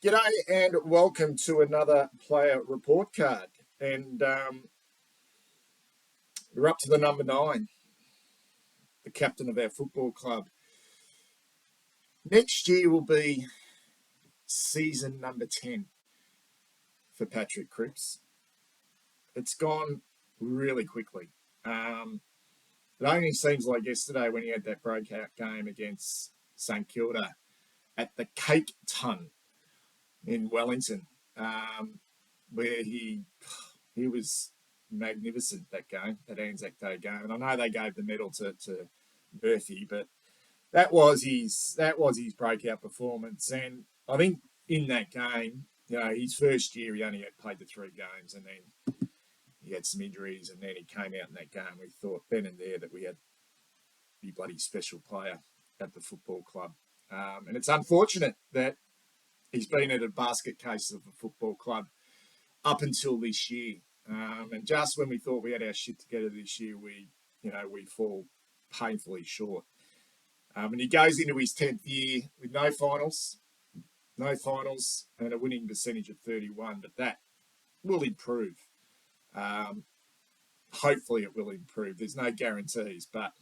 G'day and welcome to another player report card. And we're up to the number 9, the captain of our football club. Next year will be season number 10 for Patrick Cripps. It's gone really quickly. It only seems like yesterday when he had that breakout game against St Kilda at the Cake Ton in Wellington, where he was magnificent that game, that Anzac Day game. And I know they gave the medal to Murphy, but that was his breakout performance. And I think in that game, his first year he only had played the 3 games, and then he had some injuries, and then he came out in that game. We thought then and there that we had a bloody special player at the football club. And it's unfortunate that he's been at a basket case of a football club up until this year. And just when we thought we had our shit together this year, we fall painfully short. And he goes into his 10th year with no finals, and a winning percentage of 31. But that will improve. Hopefully it will improve. There's no guarantees, but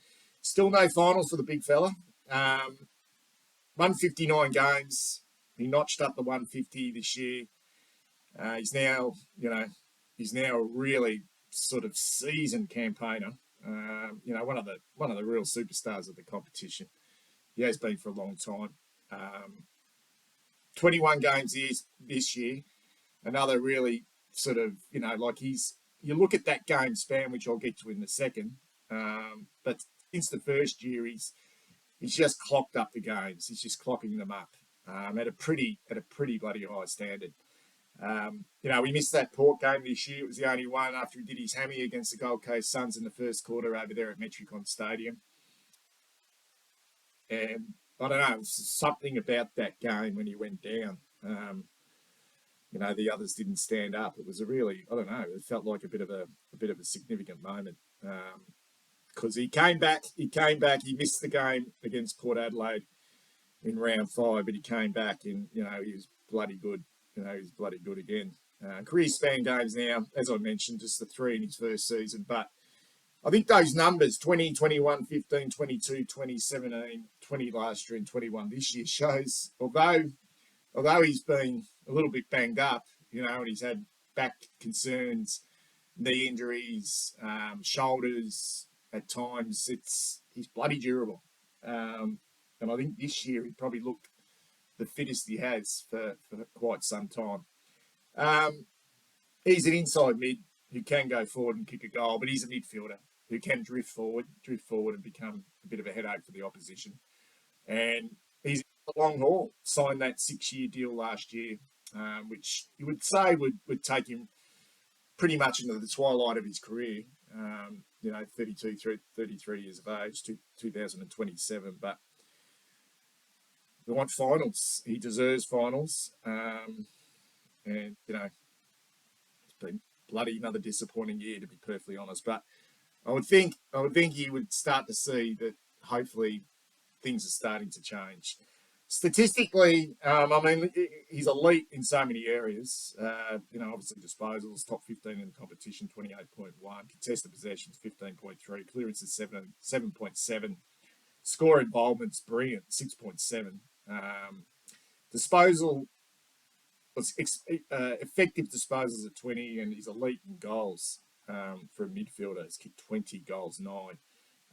still no finals for the big fella. 159 games. He notched up the 150 this year. He's now a really sort of seasoned campaigner. One of the real superstars of the competition. He has been for a long time. 21 games this year. Another really sort of, you look at that game span, which I'll get to in a second. But since the first year, he's just clocked up the games. He's just clocking them up at a pretty bloody high standard. We missed that Port game this year. It was the only one after he did his hammy against the Gold Coast Suns in the first quarter over there at Metricon Stadium. And I don't know, it was something about that game when he went down. The others didn't stand up. It was it felt like a bit of a significant moment. Because he came back, he missed the game against Port Adelaide in round 5, but he came back and, he was bloody good. He's bloody good again. Career span games now, as I mentioned, just the 3 in his first season. But I think those numbers, 20, 21, 15, 22, 20, 17, 20 last year and 21 this year, shows, although he's been a little bit banged up, and he's had back concerns, knee injuries, shoulders at times, he's bloody durable. And I think this year he probably looked the fittest he has for quite some time. He's an inside mid who can go forward and kick a goal, but he's a midfielder who can drift forward and become a bit of a headache for the opposition. And he's a long haul. Signed that 6-year deal last year, which you would say would take him pretty much into the twilight of his career. 33 years of age, 2027, but we want finals. He deserves finals. And, it's been bloody another disappointing year, to be perfectly honest. But I would think he would start to see that hopefully things are starting to change. Statistically, he's elite in so many areas. Obviously disposals, top 15 in the competition, 28.1. Contested possessions, 15.3. Clearances, 7.7. Score involvement's brilliant, 6.7. Disposal was effective disposals at 20, and he's elite in goals for a midfielder. He's kicked 20 goals, 9,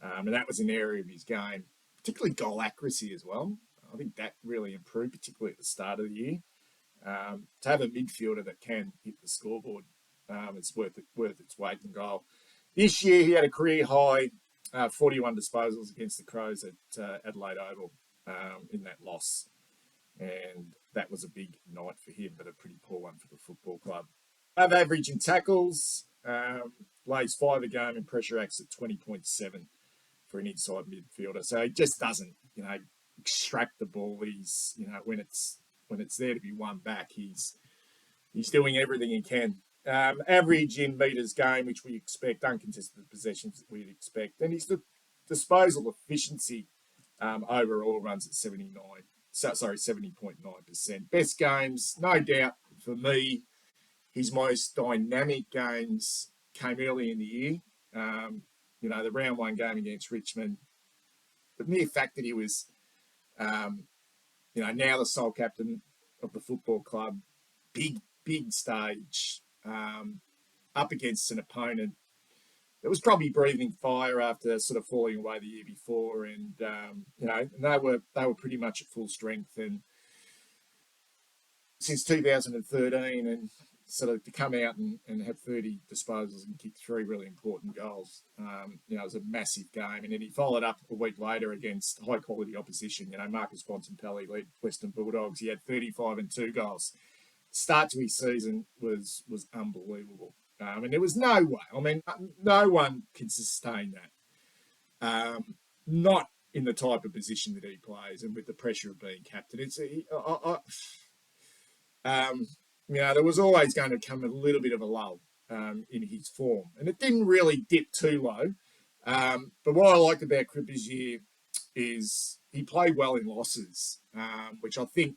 and that was an area of his game, particularly goal accuracy as well. I think that really improved, particularly at the start of the year. To have a midfielder that can hit the scoreboard, it's worth its weight in goal. This year he had a career high 41 disposals against the Crows at Adelaide Oval in that loss. And that was a big night for him, but a pretty poor one for the football club. Above average in tackles, lays 5 a game and pressure acts at 20.7 for an inside midfielder. So he just doesn't, extract the ball. He's, when it's there to be won back, he's doing everything he can. Average in metres game, which we expect, uncontested possessions that we'd expect. And his disposal efficiency overall runs at 79. sorry, 70.9%. Best games, no doubt for me, his most dynamic games came early in the year. The round one game against Richmond, the mere fact that he was, now the sole captain of the football club, big stage, up against an opponent that was probably breathing fire after sort of falling away the year before, and they were pretty much at full strength, and since 2013, and sort of to come out and have 30 disposals and kick 3 really important goals. It was a massive game. And then he followed up a week later against high-quality opposition. Marcus Bontempelli led Western Bulldogs. He had 35 and 2 goals. Start to his season was unbelievable. And there was no way. I mean, no one can sustain that. Not in the type of position that he plays and with the pressure of being captain. There was always going to come a little bit of a lull in his form. And it didn't really dip too low. But what I liked about Cripps this year is he played well in losses, which I think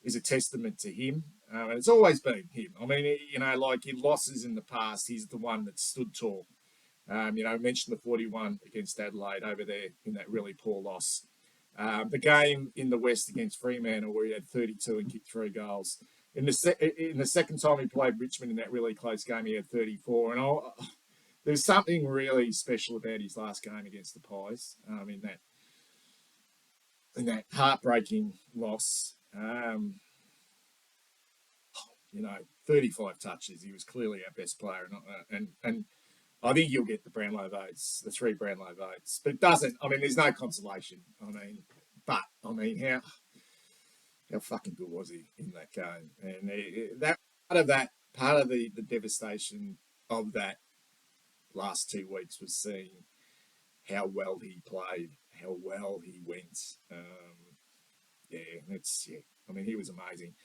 is a testament to him. And it's always been him. I mean, like in losses in the past, he's the one that stood tall. I mentioned the 41 against Adelaide over there in that really poor loss. The game in the West against Fremantle where he had 32 and kicked 3 goals. In the second time he played Richmond in that really close game, he had 34. And there's something really special about his last game against the Pies in that heartbreaking loss. 35 touches. He was clearly our best player, and I think you'll get the Brownlow votes, the 3 Brownlow votes. But it doesn't. I mean, there's no consolation. How fucking good was he in that game? And part of the devastation of that last 2 weeks was seeing how well he played, how well he went. He was amazing.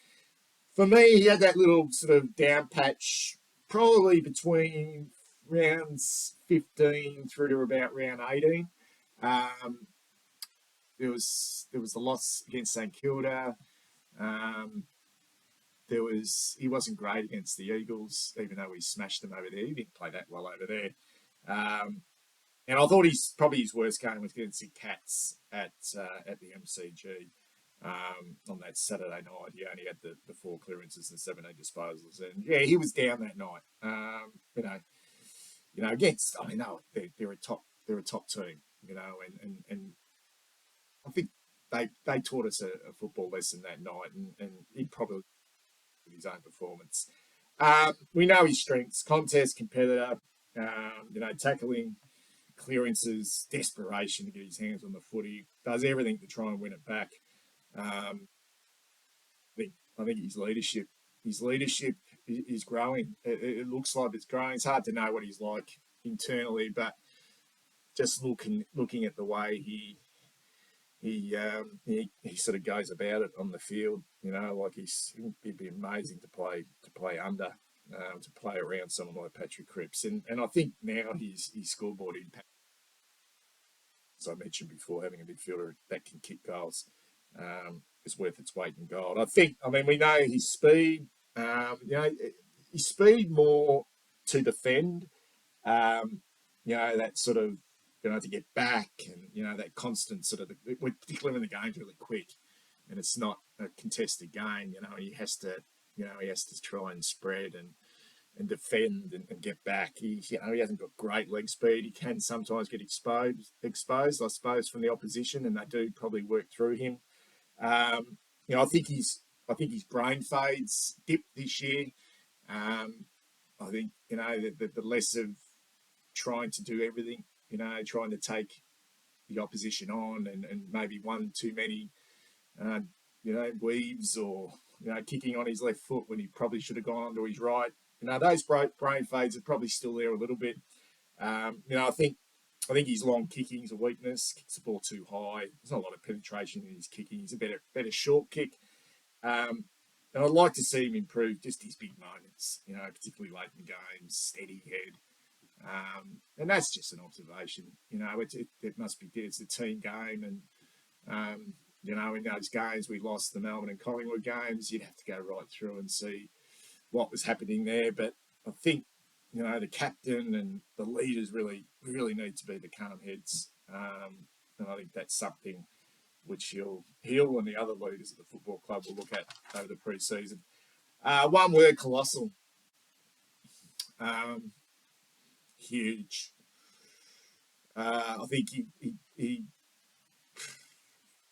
For me, he had that little sort of down patch, probably between rounds 15 through to about round 18. There was the loss against St Kilda. He wasn't great against the Eagles, even though we smashed them over there. He didn't play that well over there. And I thought his worst game was against the Cats at the MCG on that Saturday night. He only had the 4 clearances and 17 disposals, and he was down that night. Against they're a top team, and I think they taught us a football lesson that night, and he probably with his own performance. We know his strengths: contest, competitor, tackling, clearances, desperation to get his hands on the footy. Does everything to try and win it back. I think his leadership is growing. It looks like it's growing. It's hard to know what he's like internally, but just looking at the way he sort of goes about it on the field, he'd be amazing to play under, to play around someone like Patrick Cripps, and I think now his scoreboard impact, as I mentioned before, having a midfielder that can kick goals is worth its weight in gold. We know his speed, his speed more to defend, that sort of, to get back, and, that constant sort of, particularly when the game's really quick and it's not a contested game, he has to try and spread and defend and get back. He hasn't got great leg speed. He can sometimes get exposed, I suppose, from the opposition, and they do probably work through him. I think his brain fades dipped this year. I think, the less of trying to do everything, trying to take the opposition on and maybe one too many, weaves or, kicking on his left foot when he probably should have gone onto his right. Those brain fades are probably still there a little bit. I think his long kicking is a weakness. Kicks the ball too high. There's not a lot of penetration in his kicking. He's a better short kick. And I'd like to see him improve just his big moments, particularly late in games, steady head. And that's just an observation. It must be, it's a team game, and in those games we lost, the Melbourne and Collingwood games, you'd have to go right through and see what was happening there. But I think, the captain and the leaders really need to be the calm heads. And I think that's something which he'll and the other leaders of the football club will look at over the pre-season. One word, colossal. Huge. I think he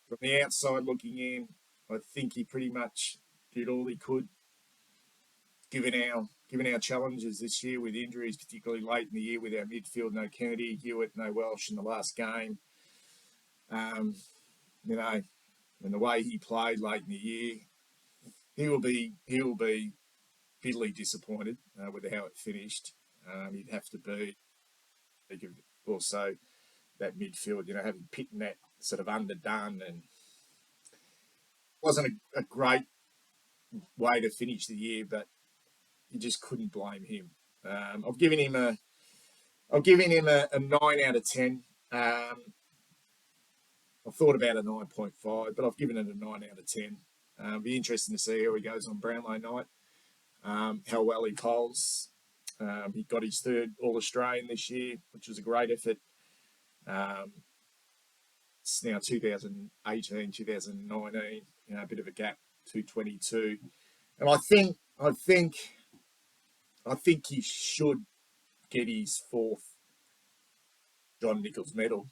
from the outside looking in, I think he pretty much did all he could, given our challenges this year with injuries, particularly late in the year with our midfield, no Kennedy, Hewitt, no Welsh in the last game. And the way he played late in the year, he will be bitterly disappointed with how it finished. He'd have to be also that midfield, having Pitton that sort of underdone, and wasn't a great way to finish the year, but you just couldn't blame him. I've given him a 9 out of 10. I thought about a 9.5, but I've given it a 9 out of 10. Be interesting to see how he goes on Brownlow night, how well he polls. He got his third All-Australian this year, which was a great effort. It's now 2018, 2019, a bit of a gap, 222. And I think he should get his fourth John Nichols medal,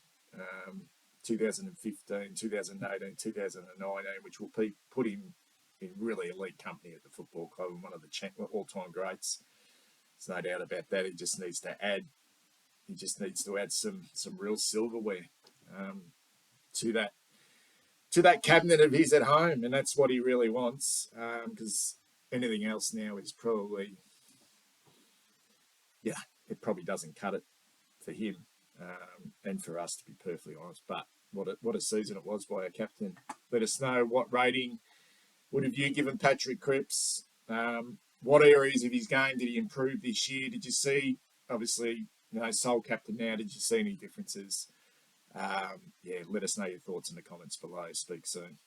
2015, 2018, 2019, which will put him in really elite company at the football club and one of the all-time greats. There's no doubt about that. He just needs to add some real silverware to that cabinet of his at home, and that's what he really wants. Because anything else now is probably, it probably doesn't cut it for him and for us, to be perfectly honest. But what a season it was by our captain. Let us know, what rating would have you given Patrick Cripps? What areas of his game did he improve this year? Did you see, obviously, sole captain now, did you see any differences? Let us know your thoughts in the comments below. Speak soon.